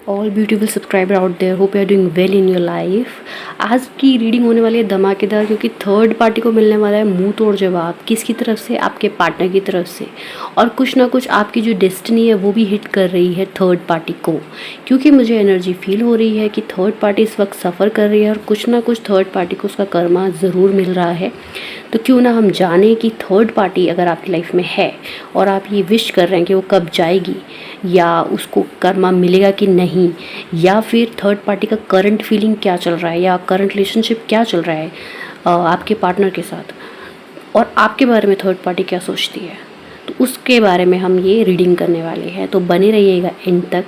All beautiful subscriber out there, hope you are doing well in your life. आज की reading होने वाली है धमाकेदार, क्योंकि थर्ड पार्टी को मिलने वाला है मुंह तोड़ जवाब। किसकी तरफ से? आपके पार्टनर की तरफ से। और कुछ ना कुछ आपकी जो डेस्टिनी है वो भी हिट कर रही है थर्ड पार्टी को, क्योंकि मुझे एनर्जी फील हो रही है कि थर्ड पार्टी इस वक्त सफ़र कर रही है और कुछ ना कुछ थर्ड पार्टी को उसका कर्मा ज़रूर मिल रहा है। तो क्यों ना हम जाने कि थर्ड पार्टी अगर आपकी लाइफ में है और आप ये विश कर रहे हैं कि वो कब जाएगी, या उसको कर्मा मिलेगा कि नहीं, या फिर थर्ड पार्टी का करंट फीलिंग क्या चल रहा है, या करंट रिलेशनशिप क्या चल रहा है आपके पार्टनर के साथ, और आपके बारे में थर्ड पार्टी क्या सोचती है। तो उसके बारे में हम ये रीडिंग करने वाले हैं, तो बने रहिएगा एंड तक।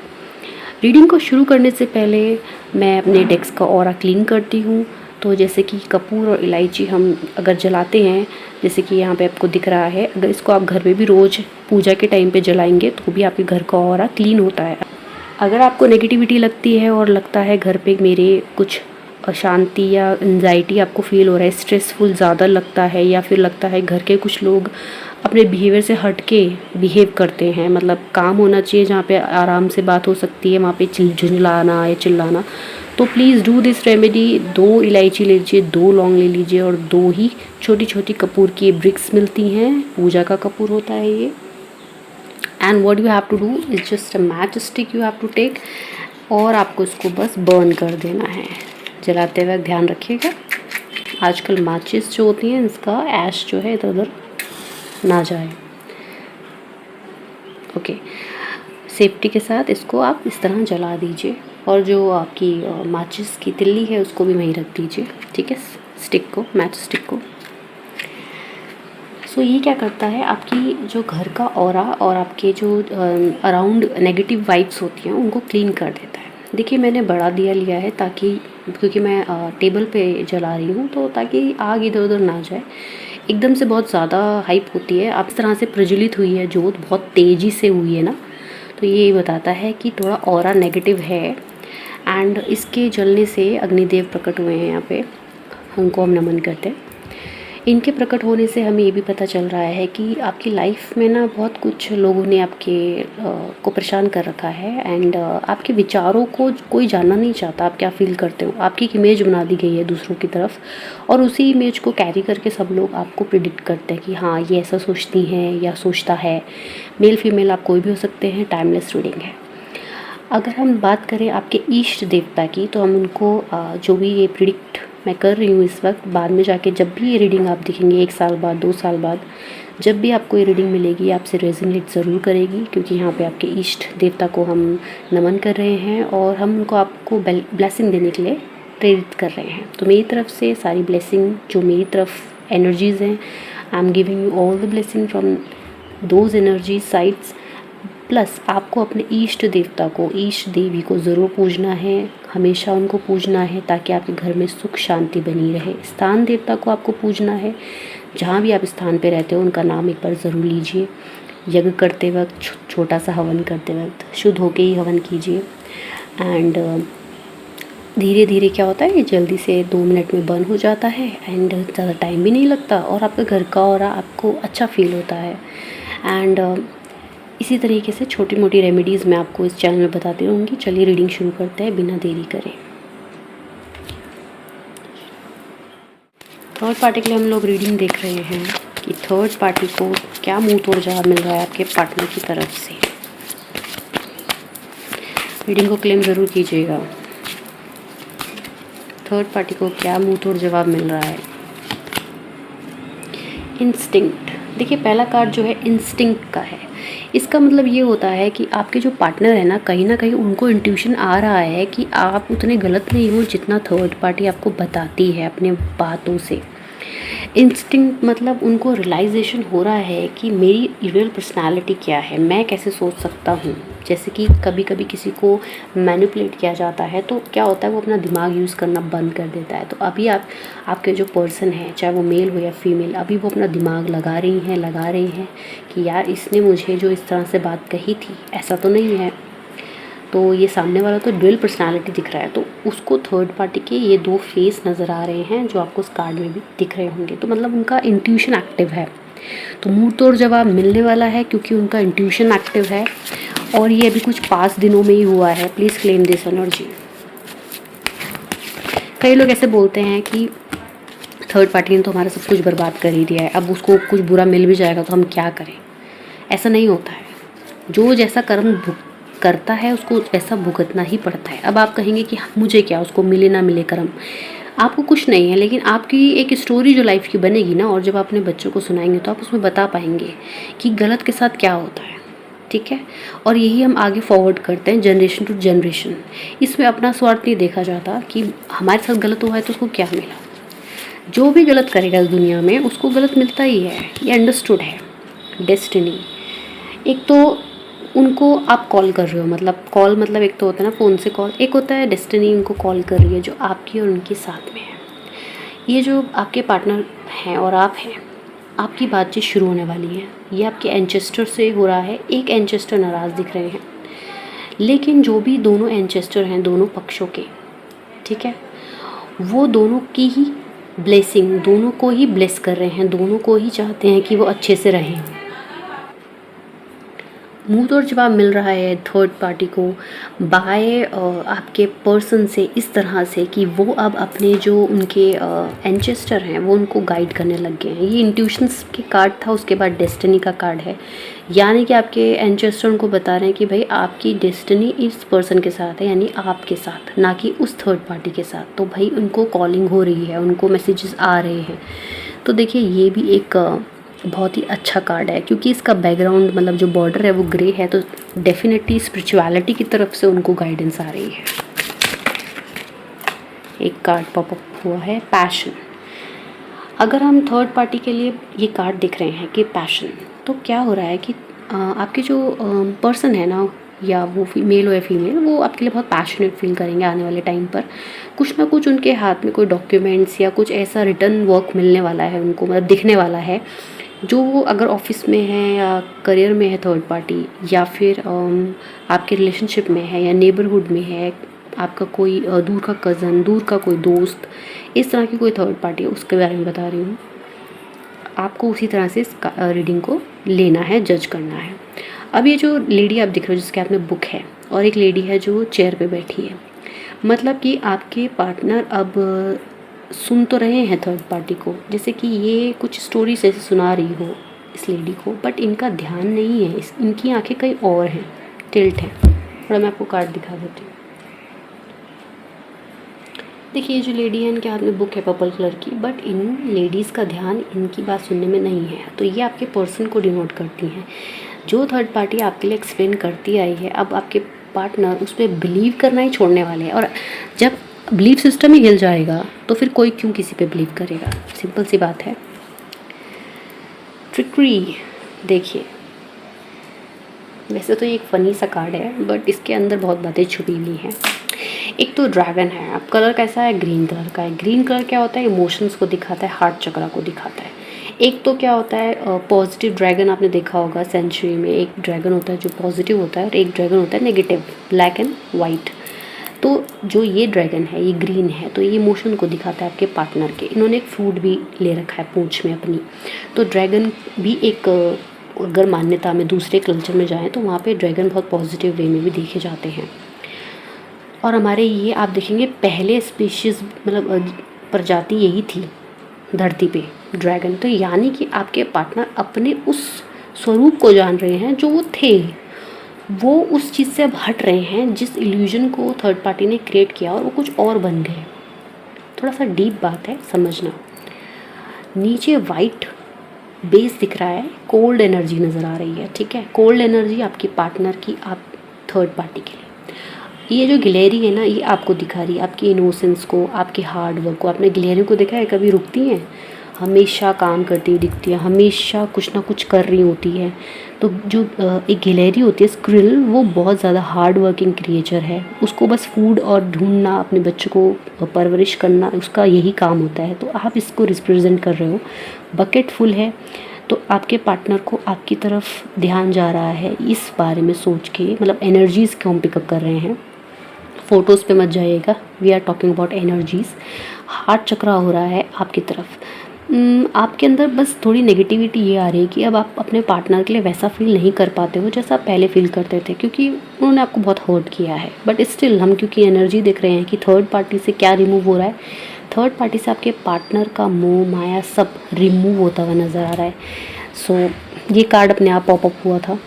रीडिंग को शुरू करने से पहले मैं अपने डेस्क का ऑरा क्लीन करती हूँ। तो जैसे कि कपूर और इलायची हम अगर जलाते हैं, जैसे कि यहाँ पे आपको दिख रहा है, अगर इसको आप घर में भी रोज़ पूजा के टाइम पे जलाएंगे तो भी आपके घर का ऑरा क्लीन होता है। अगर आपको नेगेटिविटी लगती है और लगता है घर पे मेरे कुछ अशांति या एंजाइटी आपको फील हो रहा है, स्ट्रेसफुल ज़्यादा लगता है, या फिर लगता है घर के कुछ लोग अपने बिहेवियर से हट के बिहेव करते हैं, मतलब काम होना चाहिए जहाँ पे आराम से बात हो सकती है वहाँ पे झुंझलाना या चिल्लाना, तो प्लीज़ डू दिस रेमेडी। 2 इलायची ले लीजिए, 2 लौंग ले लीजिए, और 2 ही छोटी छोटी कपूर की ब्रिक्स मिलती हैं, पूजा का कपूर होता है ये। And what you have to do is just a match stick you have to take, और आपको इसको बस बर्न कर देना है। जलाते वक्त ध्यान रखिएगा, आजकल माचिस जो होती हैं इसका ऐश जो है इधर उधर ना जाए। ओके, सेफ्टी के साथ इसको आप इस तरह जला दीजिए, और जो आपकी माचिस की तिल्ली है उसको भी वहीं रख दीजिए, ठीक है, स्टिक को, मैच स्टिक को। सो ये क्या करता है, आपकी जो घर का ऑरा और आपके जो अराउंड नेगेटिव वाइब्स होती हैं उनको क्लीन कर देता है। देखिए मैंने बड़ा दिया लिया है ताकि, क्योंकि मैं टेबल पे जला रही हूँ, तो ताकि आग इधर उधर ना जाए। एकदम से बहुत ज़्यादा हाइप होती है, आप इस तरह से प्रज्वलित हुई है जोत, बहुत तेज़ी से हुई है ना, तो ये बताता है कि थोड़ा ऑरा नेगेटिव है। एंड इसके जलने से अग्निदेव प्रकट हुए हैं यहाँ पे, उनको हम नमन करते हैं। इनके प्रकट होने से हमें ये भी पता चल रहा है कि आपकी लाइफ में ना बहुत कुछ लोगों ने आपके को परेशान कर रखा है, एंड आपके विचारों को कोई जानना नहीं चाहता, आप क्या फील करते हो। आपकी एक इमेज बना दी गई है दूसरों की तरफ, और उसी इमेज को कैरी करके सब लोग आपको प्रिडिक्ट करते हैं कि हाँ ये ऐसा सोचती हैं या सोचता है। मेल फीमेल आप कोई भी हो सकते हैं, टाइमलेस रीडिंग है। अगर हम बात करें आपके इष्ट देवता की, तो हम उनको जो भी ये प्रिडिक्ट मैं कर रही हूँ इस वक्त, बाद में जाके जब भी ये रीडिंग आप दिखेंगे 1 साल बाद, 2 साल बाद, जब भी आपको ये रीडिंग मिलेगी आपसे रेजोनेट ज़रूर करेगी, क्योंकि यहाँ पे आपके इष्ट देवता को हम नमन कर रहे हैं और हम उनको आपको ब्लेसिंग देने के लिए प्रेरित कर रहे हैं। तो मेरी तरफ से सारी ब्लेसिंग जो मेरी तरफ एनर्जीज़ हैं, I am giving you all the blessing from those energy sides. Plus आपको अपने इष्ट देवता को, इष्ट देवी को ज़रूर पूजना है, हमेशा उनको पूजना है ताकि आपके घर में सुख शांति बनी रहे। स्थान देवता को आपको पूजना है, जहाँ भी आप स्थान पे रहते हो उनका नाम एक बार ज़रूर लीजिए। यज्ञ करते वक्त, छोटा सा हवन करते वक्त शुद्ध होके ही हवन कीजिए। एंड धीरे धीरे क्या होता है, ये जल्दी से 2 मिनट में बर्न हो जाता है, एंड ज़्यादा टाइम भी नहीं लगता, और आपके घर का ऑरा आपको अच्छा फील होता है। एंड इसी तरीके से छोटी मोटी रेमेडीज़ मैं आपको इस चैनल में बताती रहूँगी। चलिए रीडिंग शुरू करते हैं बिना देरी करे। थर्ड पार्टी के लिए हम लोग रीडिंग देख रहे हैं कि थर्ड पार्टी को क्या मुंह तोड़ जवाब मिल रहा है आपके पार्टनर की तरफ से। रीडिंग को क्लेम ज़रूर कीजिएगा। थर्ड पार्टी को क्या मुंह तोड़ जवाब मिल रहा है। इंस्टिंक्ट, देखिए पहला कार्ड जो है इंस्टिंक्ट का है। इसका मतलब ये होता है कि आपके जो पार्टनर है ना कहीं उनको इंट्यूशन आ रहा है कि आप उतने गलत नहीं हो जितना थर्ड पार्टी आपको बताती है अपने बातों से। इंस्टिंक्ट मतलब उनको रियलाइजेशन हो रहा है कि मेरी रियल पर्सनालिटी क्या है, मैं कैसे सोच सकता हूँ। जैसे कि कभी कभी किसी को मैनिपुलेट किया जाता है तो क्या होता है, वो अपना दिमाग यूज़ करना बंद कर देता है। तो अभी आपके जो पर्सन है, चाहे वो मेल हो या फीमेल, अभी वो अपना दिमाग लगा रही हैं कि यार इसने मुझे जो इस तरह से बात कही थी ऐसा तो नहीं है। तो ये सामने वाला तो ड्यूअल पर्सनालिटी दिख रहा है, तो उसको थर्ड पार्टी के ये 2 फेस नज़र आ रहे हैं जो आपको उस कार्ड में भी दिख रहे होंगे। तो मतलब उनका इंट्यूशन एक्टिव है, तो मुंह तोड़ जवाब मिलने वाला है क्योंकि उनका इंट्यूशन एक्टिव है। और ये अभी कुछ 5 दिनों में ही हुआ है। Please claim this energy. कई लोग ऐसे बोलते हैं कि थर्ड पार्टी ने तो हमारा सब कुछ बर्बाद कर ही दिया है, अब उसको कुछ बुरा मिल भी जाएगा तो हम क्या करें। ऐसा नहीं होता है। जो जैसा कर्म करता है उसको ऐसा भुगतना ही पड़ता है। अब आप कहेंगे कि मुझे क्या, उसको मिले ना मिले कर्म, आपको कुछ नहीं है, लेकिन आपकी एक स्टोरी जो लाइफ की बनेगी ना, और जब आप अपने बच्चों को सुनाएंगे तो आप उसमें बता पाएंगे कि गलत के साथ क्या होता है। ठीक है, और यही हम आगे फॉरवर्ड करते हैं जनरेशन टू जनरेशन। इसमें अपना स्वार्थ नहीं देखा जाता कि हमारे साथ गलत हुआ है तो उसको क्या मिला। जो भी गलत करेगा इस दुनिया में उसको गलत मिलता ही है, ये अंडरस्टूड है। डेस्टिनी, एक तो उनको आप कॉल कर रहे हो, मतलब कॉल मतलब एक तो होता है ना फ़ोन से कॉल, एक होता है डेस्टिनी उनको कॉल कर रही है जो आपकी और उनके साथ में है। ये जो आपके पार्टनर हैं और आप हैं, आपकी बातचीत शुरू होने वाली है। ये आपके एंचेस्टर से हो रहा है। एक एंचेस्टर नाराज़ दिख रहे हैं, लेकिन जो भी दोनों एंचेस्टर हैं दोनों पक्षों के, ठीक है, वो दोनों की ही ब्लेसिंग, दोनों को ही ब्लेस कर रहे हैं, दोनों को ही चाहते हैं कि वो अच्छे से रहें। मुंह तोड़ जवाब मिल रहा है थर्ड पार्टी को बाय आपके पर्सन से इस तरह से कि वो अब अपने जो उनके एंचेस्टर हैं वो उनको गाइड करने लग गए हैं। ये इंट्यूशंस के कार्ड था, उसके बाद डेस्टिनी का कार्ड है। यानी कि आपके एंचेस्टर उनको बता रहे हैं कि भाई आपकी डेस्टिनी इस पर्सन के साथ है, यानी आपके साथ, ना कि उस थर्ड पार्टी के साथ। तो भाई उनको कॉलिंग हो रही है, उनको मैसेजेस आ रहे हैं। तो देखिए ये भी एक बहुत ही अच्छा कार्ड है, क्योंकि इसका बैकग्राउंड मतलब जो बॉर्डर है वो ग्रे है, तो डेफिनेटली स्पिरिचुअलिटी की तरफ से उनको गाइडेंस आ रही है। एक कार्ड पॉपअप हुआ है पैशन। अगर हम थर्ड पार्टी के लिए ये कार्ड दिख रहे हैं कि पैशन, तो क्या हो रहा है कि आपके जो पर्सन है ना, या वो मेल हो या फीमेल, वो आपके लिए बहुत पैशनेट फील करेंगे आने वाले टाइम पर। कुछ ना कुछ उनके हाथ में कोई डॉक्यूमेंट्स या कुछ ऐसा रिटर्न वर्क मिलने वाला है उनको, मतलब दिखने वाला है, जो वो अगर ऑफिस में है या करियर में है थर्ड पार्टी, या फिर आपके रिलेशनशिप में है या नेबरहुड में है, आपका कोई दूर का कज़न, दूर का कोई दोस्त, इस तरह की कोई थर्ड पार्टी है, उसके बारे में बता रही हूँ। आपको उसी तरह से इस रीडिंग को लेना है, जज करना है। अब ये जो लेडी आप दिख रहे हो जिसके हाथ में बुक है, और एक लेडी है जो चेयर पे बैठी है, मतलब कि आपके पार्टनर अब सुन तो रहे हैं थर्ड पार्टी को, जैसे कि ये कुछ स्टोरी से सुना रही हो इस लेडी को, बट इनका ध्यान नहीं है, इनकी आंखें कहीं और हैं, टिल्ट है। थोड़ा मैं आपको कार्ड दिखा देती हूँ। देखिए ये जो लेडी है इनके हाथ में बुक है पर्पल कलर की, बट इन लेडीज़ का ध्यान इनकी बात सुनने में नहीं है। तो ये आपके पर्सन को डिनोट करती हैं। जो थर्ड पार्टी आपके लिए एक्सप्लेन करती आई है, अब आपके पार्टनर उस पर बिलीव करना ही छोड़ने वाले हैं। और जब बिलीव सिस्टम ही हिल जाएगा तो फिर कोई क्यों किसी पे बिलीव करेगा, सिंपल सी बात है। ट्रिकरी, देखिए वैसे तो ये एक फ़नी सा कार्ड है, बट इसके अंदर बहुत बातें छुपी हुई हैं। एक तो ड्रैगन है, अब कलर कैसा है, ग्रीन कलर का है। ग्रीन कलर क्या होता है, इमोशंस को दिखाता है, हार्ट चक्रा को दिखाता है। एक तो क्या होता है पॉजिटिव ड्रैगन, आपने देखा होगा सेंचुरी में एक ड्रैगन होता है जो पॉजिटिव होता है, और एक ड्रैगन होता है नेगेटिव, ब्लैक एंड वाइट। तो जो ये ड्रैगन है ये ग्रीन है, तो ये इमोशन को दिखाता है आपके पार्टनर के। इन्होंने एक फ्रूट भी ले रखा है पूंछ में अपनी, तो ड्रैगन भी एक, अगर मान्यता में दूसरे कल्चर में जाएं तो वहाँ पे ड्रैगन बहुत पॉजिटिव वे में भी देखे जाते हैं। और हमारे ये आप देखेंगे पहले स्पीशीज़ मतलब प्रजाति यही थी धरती पे, ड्रैगन। तो यानी कि आपके पार्टनर अपने उस स्वरूप को जान रहे हैं जो वो थे, वो उस चीज़ से अब हट रहे हैं जिस इल्यूजन को थर्ड पार्टी ने क्रिएट किया, और वो कुछ और बन गए। थोड़ा सा डीप बात है, समझना। नीचे वाइट बेस दिख रहा है, कोल्ड एनर्जी नज़र आ रही है, ठीक है, कोल्ड एनर्जी आपकी पार्टनर की आप थर्ड पार्टी के लिए। ये जो गिलहरी है ना, ये आपको दिखा रही है आपकी इनोसेंस को, आपके हार्ड वर्क को। आपने गिलहरी को देखा है, कभी रुकती हैं, हमेशा काम करती हुई दिखती है, हमेशा कुछ ना कुछ कर रही होती है। तो जो एक गिलहरी होती है स्क्विरल, वो बहुत ज़्यादा हार्ड वर्किंग क्रिएचर है। उसको बस फूड और ढूंढना, अपने बच्चों को परवरिश करना, उसका यही काम होता है। तो आप इसको रिप्रेजेंट कर रहे हो। बकेट फुल है, तो आपके पार्टनर को आपकी तरफ ध्यान जा रहा है इस बारे में सोच के, मतलब एनर्जीज़ को हम पिकअप कर रहे हैं। फ़ोटोज़ पे मत जाइएगा, we are talking about energies. Heart chakra हो रहा है आपकी तरफ। आपके अंदर बस थोड़ी नेगेटिविटी ये आ रही है कि अब आप अपने पार्टनर के लिए वैसा फ़ील नहीं कर पाते हो जैसा आप पहले फ़ील करते थे, क्योंकि उन्होंने आपको बहुत हर्ट किया है। बट स्टिल हम क्योंकि एनर्जी देख रहे हैं कि थर्ड पार्टी से क्या रिमूव हो रहा है, थर्ड पार्टी से आपके पार्टनर का मोह माया सब रिमूव होता हुआ नज़र आ रहा है। सो ये कार्ड अपने आप पॉपअप हुआ था,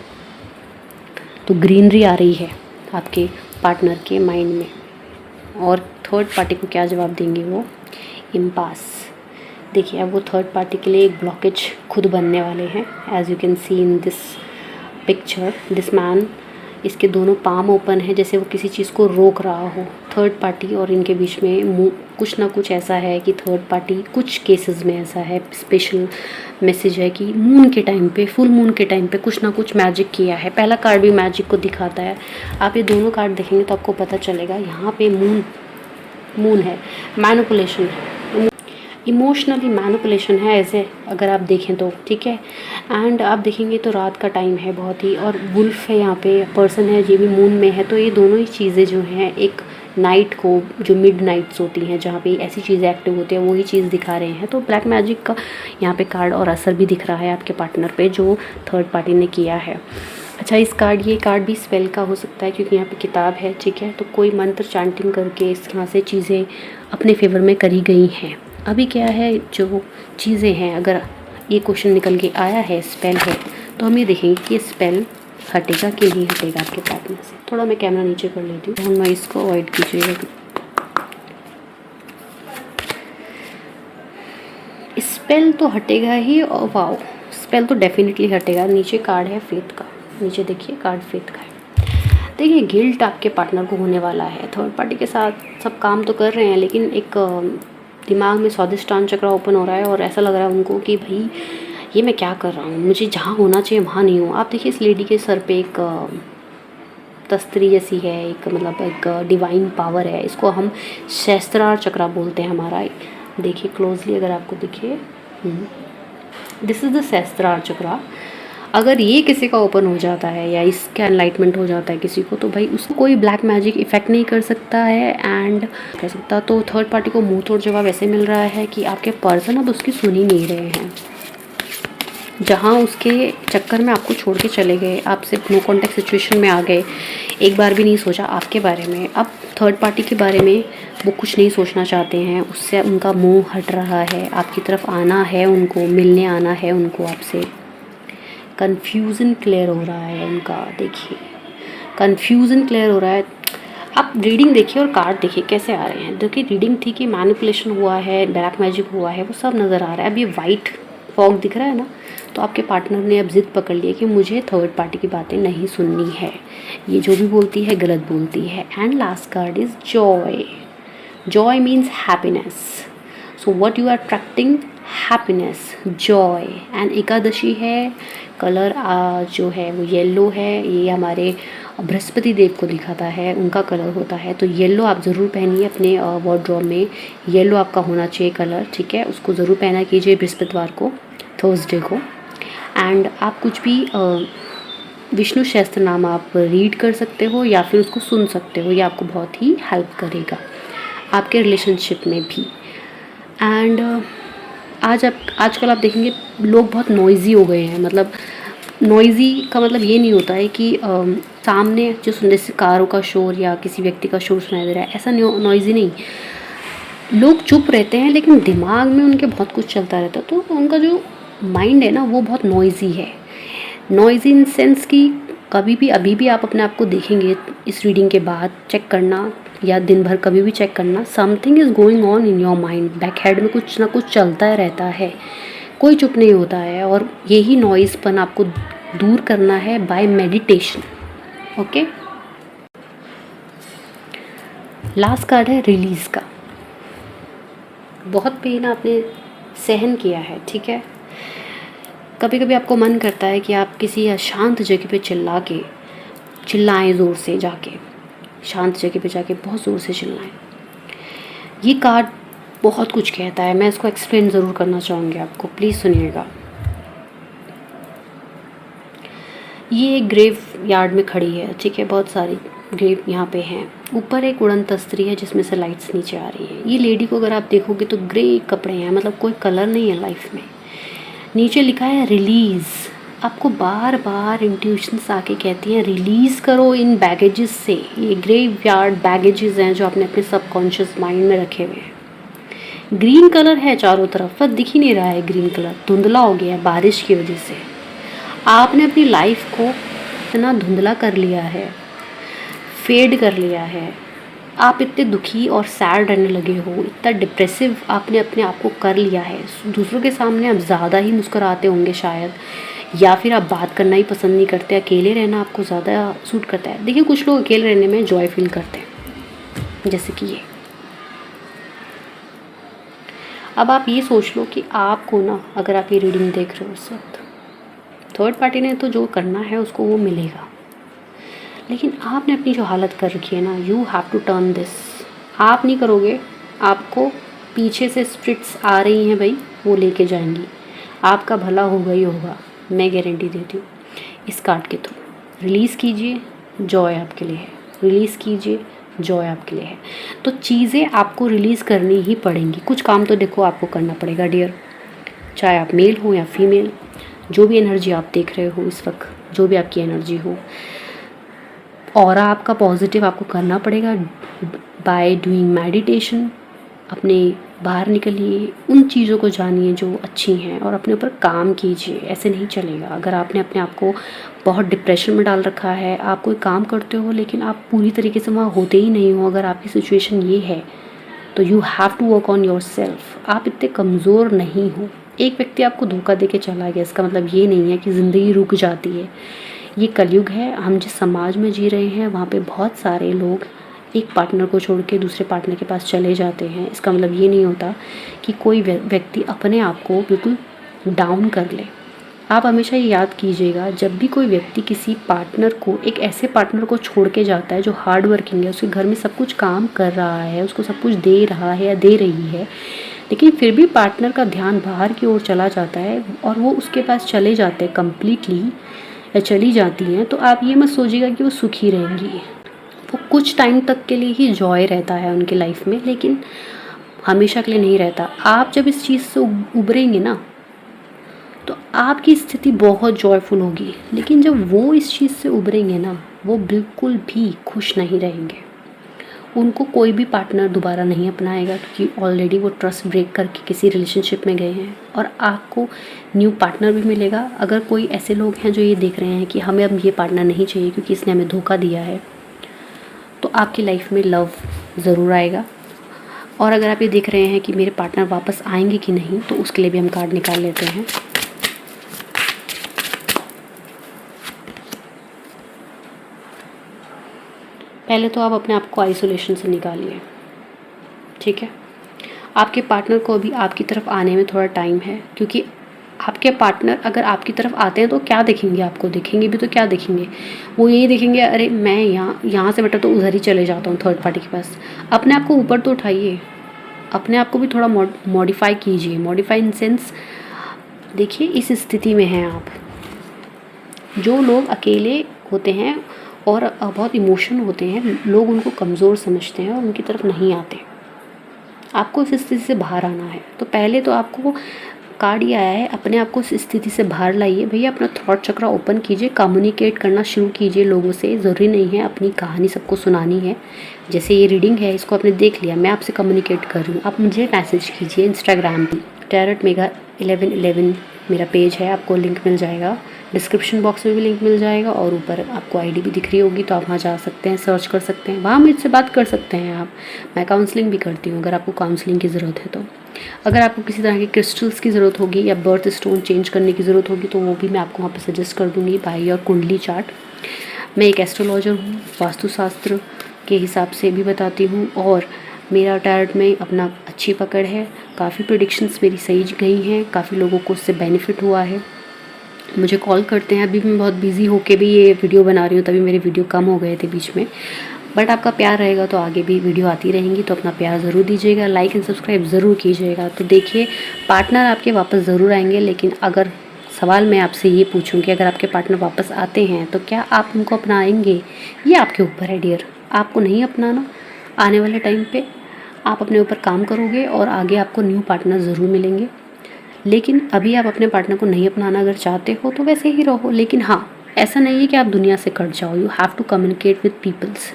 तो ग्रीनरी आ रही है आपके पार्टनर के माइंड में। और थर्ड पार्टी को क्या जवाब देंगे वो, इम्पास। देखिए अब वो थर्ड पार्टी के लिए एक ब्लॉकेज खुद बनने वाले हैं। As you can see in this picture, this man, इसके दोनों पाम ओपन है जैसे वो किसी चीज़ को रोक रहा हो। थर्ड पार्टी और इनके बीच में कुछ ना कुछ ऐसा है कि थर्ड पार्टी कुछ केसेस में ऐसा है, स्पेशल मैसेज है कि मून के टाइम पे, फुल मून के टाइम पे कुछ ना कुछ मैजिक किया है। पहला कार्ड भी मैजिक को दिखाता है। आप ये दोनों कार्ड देखेंगे तो आपको पता चलेगा यहाँ पे मून है, मैनिपुलेशन है, इमोशनली मैनिपुलेशन है ऐसे अगर आप देखें तो, ठीक है। एंड आप देखेंगे तो रात का टाइम है बहुत ही, और वुल्फ है यहाँ पे, पर्सन है ये भी मून में है। तो ये दोनों ही चीज़ें जो हैं एक नाइट को, जो मिड नाइट्स होती हैं जहाँ पे ऐसी चीज़ें एक्टिव होती हैं, वही चीज़ दिखा रहे हैं। तो ब्लैक मैजिक का यहाँ पे कार्ड और असर भी दिख रहा है आपके पार्टनर पे जो थर्ड पार्टी ने किया है। अच्छा ये कार्ड भी स्पेल का हो सकता है क्योंकि यहाँ पे किताब है, ठीक है। तो कोई मंत्र चैंटिंग करके इस तरह से चीज़ें अपने फेवर में करी गई हैं। अभी क्या है, जो चीज़ें हैं, अगर ये क्वेश्चन निकल के आया है स्पेल है, तो हम ये देखेंगे कि स्पेल हटेगा कि नहीं हटेगा आपके पार्टनर से। थोड़ा मैं कैमरा नीचे कर लेती हूँ, हम इसको अवॉइड कीजिएगा। स्पेल तो हटेगा ही, और वाओ, स्पेल तो डेफिनेटली हटेगा। नीचे कार्ड है फेथ का, नीचे देखिए कार्ड फेथ का है। देखिए गिल्ट आपके पार्टनर को होने वाला है। थर्ड पार्टी के साथ सब काम तो कर रहे हैं, लेकिन एक दिमाग में स्वादिष्टान चक्र ओपन हो रहा है और ऐसा लग रहा है उनको कि भाई ये मैं क्या कर रहा हूँ, मुझे जहाँ होना चाहिए वहाँ नहीं हूँ। आप देखिए इस लेडी के सर पे एक तस्तरी जैसी है, एक मतलब एक डिवाइन पावर है। इसको हम सहस्त्रार चक्र बोलते हैं हमारा। देखिए क्लोजली अगर आपको दिखे, दिस इज़ द सहस्त्रार चक्र। अगर ये किसी का ओपन हो जाता है या इसका एनलाइटमेंट हो जाता है किसी को, तो भाई उसको कोई ब्लैक मैजिक इफेक्ट नहीं कर सकता है एंड कर सकता। तो थर्ड पार्टी को मुंह तोड़ जवाब ऐसे मिल रहा है कि आपके पर्सन अब उसकी सुन ही नहीं रहे हैं। जहाँ उसके चक्कर में आपको छोड़ के चले गए, आपसे नो कॉन्टेक्ट सिचुएशन में आ गए, एक बार भी नहीं सोचा आपके बारे में। अब थर्ड पार्टी के बारे में वो कुछ नहीं सोचना चाहते हैं, उससे उनका मुँह हट रहा है। आपकी तरफ आना है उनको, मिलने आना है उनको आपसे। कन्फ्यूज़न क्लियर हो रहा है उनका, देखिए कन्फ्यूज़न क्लियर हो रहा है। आप रीडिंग देखिए और कार्ड देखिए कैसे आ रहे हैं। देखिए रीडिंग थी कि मैनिपुलेशन हुआ है, ब्लैक मैजिक हुआ है, वो सब नज़र आ रहा है। अब ये वाइट फॉग दिख रहा है ना, तो आपके पार्टनर ने अब जिद पकड़ ली है कि मुझे थर्ड पार्टी की बातें नहीं सुननी है, ये जो भी बोलती है गलत बोलती है। And last card is joy. Joy means happiness. So what you are attracting, happiness, joy. And Ekadashi है, कलर जो है वो येलो है। ये हमारे बृहस्पति देव को दिखाता है, उनका कलर होता है। तो येलो आप ज़रूर पहनिए अपने वार्डरोब में, येलो आपका होना चाहिए कलर, ठीक है। उसको ज़रूर पहना कीजिए बृहस्पतिवार को, थर्सडे को। एंड आप कुछ भी विष्णु सहस्त्र नाम आप रीड कर सकते हो या फिर उसको सुन सकते हो, ये आपको बहुत ही हेल्प करेगा आपके रिलेशनशिप में भी। एंड आजकल आप देखेंगे लोग बहुत नॉइज़ी हो गए हैं। मतलब नॉइज़ी का मतलब ये नहीं होता है कि सामने जो जैसे कारों का शोर या किसी व्यक्ति का शोर सुनाई दे रहा है, ऐसा नॉइज़ी नहीं। लोग चुप रहते हैं लेकिन दिमाग में उनके बहुत कुछ चलता रहता है। तो उनका जो माइंड है ना वो बहुत नॉइज़ी है। नॉइज़ी इन सेंस कि कभी भी अभी भी आप अपने आप को देखेंगे इस रीडिंग के बाद, चेक करना या दिन भर कभी भी चेक करना, something is going on in your mind. Back head में कुछ ना कुछ चलता रहता है, कोई चुप नहीं होता है। और यही नॉइज़पन आपको दूर करना है by meditation, okay. Last card है रिलीज़ का। बहुत पेन आपने सहन किया है, ठीक है। कभी कभी आपको मन करता है कि आप किसी अशांत जगह पे चिल्लाएं ज़ोर से, जाके शांत जगह पे जाके बहुत ज़ोर से चिल्लाएं। ये कार्ड बहुत कुछ कहता है, मैं इसको एक्सप्लेन ज़रूर करना चाहूँगी आपको, प्लीज़ सुनिएगा। ये एक ग्रेव यार्ड में खड़ी है, ठीक है। बहुत सारी ग्रेव यहाँ पे हैं। ऊपर एक उड़न तस्तरी है जिसमें से लाइट्स नीचे आ रही हैं। ये लेडी को अगर आप देखोगे तो ग्रे कपड़े हैं, मतलब कोई कलर नहीं है लाइफ में। नीचे लिखा है रिलीज़। आपको बार बार इंट्यूशंस आके कहती हैं रिलीज़ करो इन बैगेजेस से। ये ग्रेवयार्ड बैगेजेस हैं जो आपने अपने सबकॉन्शियस माइंड में रखे हुए हैं। ग्रीन कलर है चारों तरफ, पर दिख ही नहीं रहा है ग्रीन कलर, धुंधला हो गया है बारिश की वजह से। आपने अपनी लाइफ को इतना धुंधला कर लिया है, फेड कर लिया है। आप इतने दुखी और सैड रहने लगे हो, इतना डिप्रेसिव आपने अपने आप को कर लिया है। दूसरों के सामने आप ज़्यादा ही मुस्कुराते होंगे शायद, या फिर आप बात करना ही पसंद नहीं करते, अकेले रहना आपको ज़्यादा सूट करता है। देखिए कुछ लोग अकेले रहने में जॉय फील करते हैं, जैसे कि ये। अब आप ये सोच लो कि आपको ना, अगर आप ये रीडिंग देख रहे हो उस वक्त, थर्ड पार्टी ने तो जो करना है उसको वो मिलेगा, लेकिन आपने अपनी जो हालत कर रखी है ना, you have to turn this. आप नहीं करोगे, आपको पीछे से स्पिरिट्स आ रही हैं भाई, वो लेके जाएंगी। आपका भला होगा ही होगा, मैं गारंटी देती हूँ। इस कार्ड के थ्रू रिलीज़ कीजिए, जॉय आपके लिए है। रिलीज़ कीजिए, जॉय आपके लिए है। तो चीज़ें आपको रिलीज़ करनी ही पड़ेंगी। कुछ काम तो देखो आपको करना पड़ेगा डियर, चाहे आप मेल हो या फीमेल। जो भी एनर्जी आप देख रहे हो इस वक्त, जो भी आपकी एनर्जी हो, और आपका पॉजिटिव आपको करना पड़ेगा बाय डूइंग मेडिटेशन। अपने बाहर निकलिए, उन चीज़ों को जानिए जो अच्छी हैं और अपने ऊपर काम कीजिए। ऐसे नहीं चलेगा। अगर आपने अपने आप को बहुत डिप्रेशन में डाल रखा है, आप कोई काम करते हो लेकिन आप पूरी तरीके से वहाँ होते ही नहीं हो, अगर आपकी सिचुएशन ये है, तो you have to work on yourself. आप इतने कमज़ोर नहीं हो। एक व्यक्ति आपको धोखा दे के चला गया, इसका मतलब ये नहीं है कि ज़िंदगी रुक जाती है। ये कलयुग है। हम जिस समाज में जी रहे हैं वहाँ पे बहुत सारे लोग एक पार्टनर को छोड़ के दूसरे पार्टनर के पास चले जाते हैं। इसका मतलब ये नहीं होता कि कोई व्यक्ति अपने आप को बिल्कुल डाउन कर ले। आप हमेशा ये याद कीजिएगा, जब भी कोई व्यक्ति किसी पार्टनर को, एक ऐसे पार्टनर को छोड़ के जाता है जो हार्ड वर्किंग है, उसके घर में सब कुछ काम कर रहा है, उसको सब कुछ दे रहा है या दे रही है, लेकिन फिर भी पार्टनर का ध्यान बाहर की ओर चला जाता है और वो उसके पास चले जाते हैं कम्प्लीटली या चली जाती हैं, तो आप ये मत सोचिएगा कि वो सुखी रहेंगी। वो कुछ टाइम तक के लिए ही जॉय रहता है उनकी लाइफ में, लेकिन हमेशा के लिए नहीं रहता। आप जब इस चीज़ से उभरेंगे ना, तो आपकी स्थिति बहुत जॉयफुल होगी, लेकिन जब वो इस चीज़ से उभरेंगे ना, वो बिल्कुल भी खुश नहीं रहेंगे। उनको कोई भी पार्टनर दोबारा नहीं अपनाएगा, क्योंकि ऑलरेडी वो ट्रस्ट ब्रेक करके किसी रिलेशनशिप में गए हैं और आपको न्यू पार्टनर भी मिलेगा। अगर कोई ऐसे लोग हैं जो ये देख रहे हैं कि हमें अब ये पार्टनर नहीं चाहिए क्योंकि इसने हमें धोखा दिया है, तो आपकी लाइफ में लव ज़रूर आएगा। और अगर आप ये देख रहे हैं कि मेरे पार्टनर वापस आएंगे कि नहीं, तो उसके लिए भी हम कार्ड निकाल लेते हैं। पहले तो आप अपने आप को आइसोलेशन से निकालिए, ठीक है। आपके पार्टनर को भी आपकी तरफ आने में थोड़ा टाइम है, क्योंकि आपके पार्टनर अगर आपकी तरफ आते हैं तो क्या देखेंगे, आपको देखेंगे भी तो क्या देखेंगे, वो यही देखेंगे अरे मैं यहाँ से बेटर तो उधर ही चले जाता हूँ थर्ड पार्टी के पास। अपने आप को ऊपर तो उठाइए, अपने आप को भी थोड़ा मॉडिफाई कीजिए। मॉडिफाई इन सेंस, देखिए इस स्थिति में हैं आप। जो लोग अकेले होते हैं और बहुत इमोशन होते हैं, लोग उनको कमज़ोर समझते हैं और उनकी तरफ नहीं आते। आपको इस स्थिति से बाहर आना है, तो पहले तो आपको कार्ड ये आया है, अपने आप को इस स्थिति से बाहर लाइए भैया। अपना थॉट चक्र ओपन कीजिए, कम्युनिकेट करना शुरू कीजिए लोगों से। ज़रूरी नहीं है अपनी कहानी सबको सुनानी है। जैसे ये रीडिंग है, इसको आपने देख लिया, मैं आपसे कम्युनिकेट कर रही हूँ, आप मुझे मैसेज कीजिए इंस्टाग्राम पर। टैरोट मेगा 1111 मेरा पेज है, आपको लिंक मिल जाएगा, डिस्क्रिप्शन बॉक्स में भी लिंक मिल जाएगा, और ऊपर आपको आईडी भी दिख रही होगी, तो आप वहाँ जा सकते हैं, सर्च कर सकते हैं, वहाँ मुझसे बात कर सकते हैं आप। मैं काउंसलिंग भी करती हूँ अगर आपको काउंसलिंग की ज़रूरत है तो। अगर आपको किसी तरह के क्रिस्टल्स की ज़रूरत होगी या बर्थ स्टोन चेंज करने की ज़रूरत होगी, तो वो भी मैं आपको वहाँ पर सजेस्ट कर दूँगी बाय योर कुंडली चार्ट। मैं एक एस्ट्रोलॉजर हूँ, वास्तुशास्त्र के हिसाब से भी बताती हूँ, और मेरा टैरोट में अपना अच्छी पकड़ है। काफ़ी प्रेडिक्शंस मेरी सही गई हैं, काफ़ी लोगों को उससे बेनिफिट हुआ है। मुझे कॉल करते हैं, अभी मैं बहुत बिज़ी होके भी ये वीडियो बना रही हूँ, तभी मेरे वीडियो कम हो गए थे बीच में, बट आपका प्यार रहेगा तो आगे भी वीडियो आती रहेंगी। तो अपना प्यार ज़रूर दीजिएगा, लाइक एंड सब्सक्राइब ज़रूर कीजिएगा। तो देखिए पार्टनर आपके वापस ज़रूर आएंगे, लेकिन अगर सवाल मैं आपसे ये पूछूं कि अगर आपके पार्टनर वापस आते हैं तो क्या आप उनको अपनाएंगे, ये आपके ऊपर है डियर। आपको नहीं अपनाना, आने वाले टाइम पे आप अपने ऊपर काम करोगे और आगे आपको न्यू पार्टनर ज़रूर मिलेंगे। लेकिन अभी आप अपने पार्टनर को नहीं अपनाना अगर चाहते हो तो वैसे ही रहो, लेकिन हाँ, ऐसा नहीं है कि आप दुनिया से कट जाओ। You have to communicate with peoples.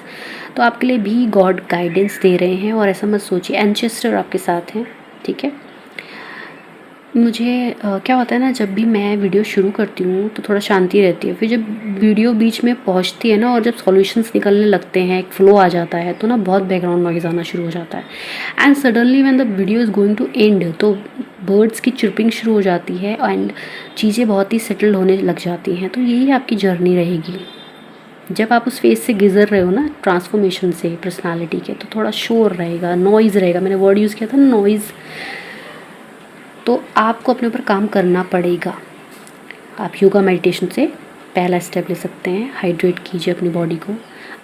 तो आपके लिए भी गॉड गाइडेंस दे रहे हैं, और ऐसा मत सोचिए, एंसेस्टर आपके साथ हैं, ठीक है। मुझे क्या होता है ना, जब भी मैं वीडियो शुरू करती हूँ तो थोड़ा शांति रहती है, फिर जब वीडियो बीच में पहुँचती है ना और जब सॉल्यूशंस निकलने लगते हैं, एक फ्लो आ जाता है, तो ना बहुत बैकग्राउंड नॉइज़ आना शुरू हो जाता है। And suddenly when the video is going to end, तो बर्ड्स की चिर्पिंग शुरू हो जाती है एंड चीज़ें बहुत ही सेटल्ड होने लग जाती हैं। तो यही आपकी जर्नी रहेगी। जब आप उस फेज से गुजर रहे हो ना, ट्रांसफॉर्मेशन से पर्सनालिटी के, तो थोड़ा शोर रहेगा, नॉइज़ रहेगा। मैंने वर्ड यूज़ किया था नॉइज़। तो आपको अपने ऊपर काम करना पड़ेगा। आप योगा मेडिटेशन से पहला स्टेप ले सकते हैं। हाइड्रेट कीजिए अपनी बॉडी को,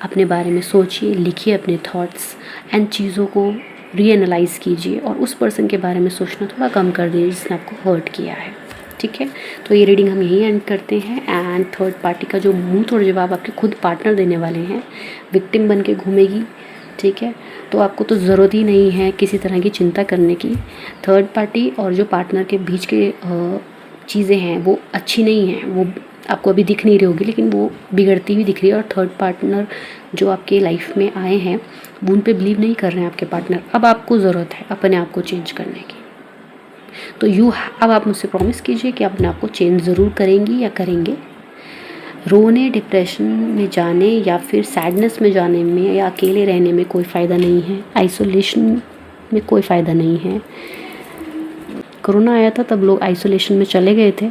अपने बारे में सोचिए, लिखिए अपने थॉट्स एंड चीज़ों को रीएनालाइज़ कीजिए, और उस पर्सन के बारे में सोचना थोड़ा कम कर दीजिए जिसने आपको हर्ट किया है, ठीक है। तो ये रीडिंग हम यहीं एंड करते हैं। एंड थर्ड पार्टी का जो मुंह तोड़ जवाब आपके खुद पार्टनर देने वाले हैं, विक्टिम बन के घूमेगी, ठीक है। तो आपको तो ज़रूरत ही नहीं है किसी तरह की चिंता करने की। थर्ड पार्टी और जो पार्टनर के बीच के चीज़ें हैं वो अच्छी नहीं हैं, वो आपको अभी दिख नहीं रही होगी, लेकिन वो बिगड़ती हुई दिख रही है। और थर्ड पार्टनर जो आपके लाइफ में आए हैं वो उन पे बिलीव नहीं कर रहे हैं आपके पार्टनर। अब आपको ज़रूरत है अपने आप को चेंज करने की। तो अब आप मुझसे प्रॉमिस कीजिए कि अपने आप को चेंज ज़रूर करेंगी या करेंगे। रोने, डिप्रेशन में जाने या फिर सैडनेस में जाने में या अकेले रहने में कोई फ़ायदा नहीं है। आइसोलेशन में कोई फ़ायदा नहीं है। कोरोना आया था तब लोग आइसोलेशन में चले गए थे,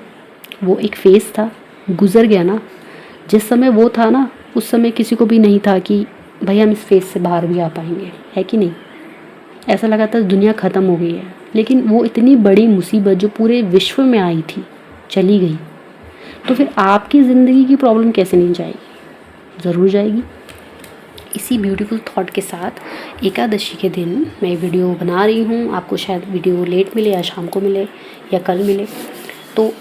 वो एक फेज़ था, गुजर गया ना। जिस समय वो था ना, उस समय किसी को भी नहीं था कि भाई हम इस फेज़ से बाहर भी आ पाएंगे, है कि नहीं। ऐसा लगा था दुनिया ख़त्म हो गई है, लेकिन वो इतनी बड़ी मुसीबत जो पूरे विश्व में आई थी चली गई। तो फिर आपकी ज़िंदगी की प्रॉब्लम कैसे नहीं जाएगी? ज़रूर जाएगी। इसी ब्यूटीफुल थॉट के साथ एकादशी के दिन मैं वीडियो बना रही हूँ। आपको शायद वीडियो लेट मिले या शाम को मिले या कल मिले। तो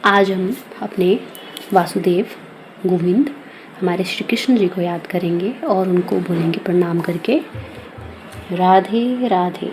आज हम अपने वासुदेव गोविंद हमारे श्री कृष्ण जी को याद करेंगे और उनको बोलेंगे प्रणाम करके, राधे राधे।